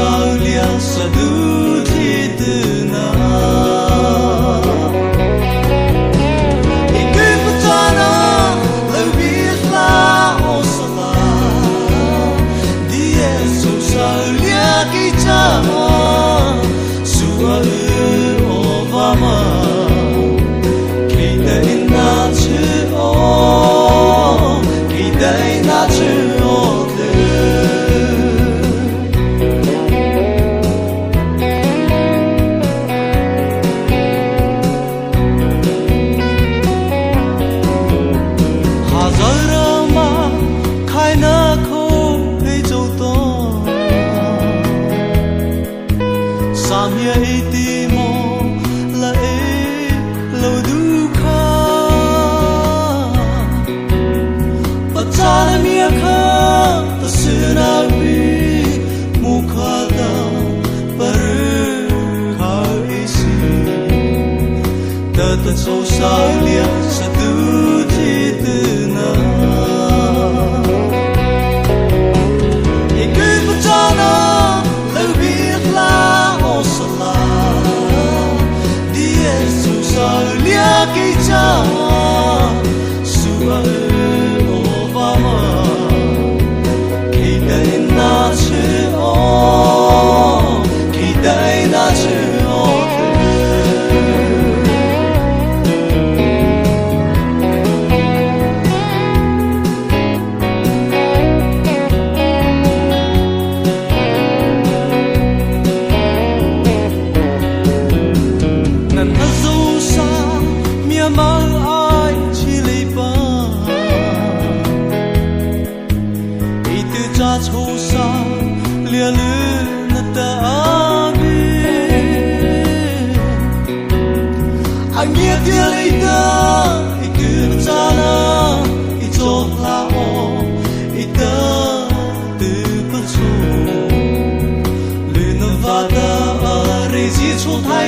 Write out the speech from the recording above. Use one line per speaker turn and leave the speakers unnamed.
sao lia sa du thi từ na ikui putana lâu biết la o sala die so sao lia ki cha suwa o vama kita inna chu o kita inna chu o Samia itimo la lo duka Patana mia ka tasina bi mukhada par ka isi Tata so salia satu jitna Ikut patana lebih lah lia ki cha suwa o vama kita inna chu o kita inna chu o cha chu sa lia lu na ta abi angia dia leida ikut sana ito la o ita tu perso lu na vada rezi chu thai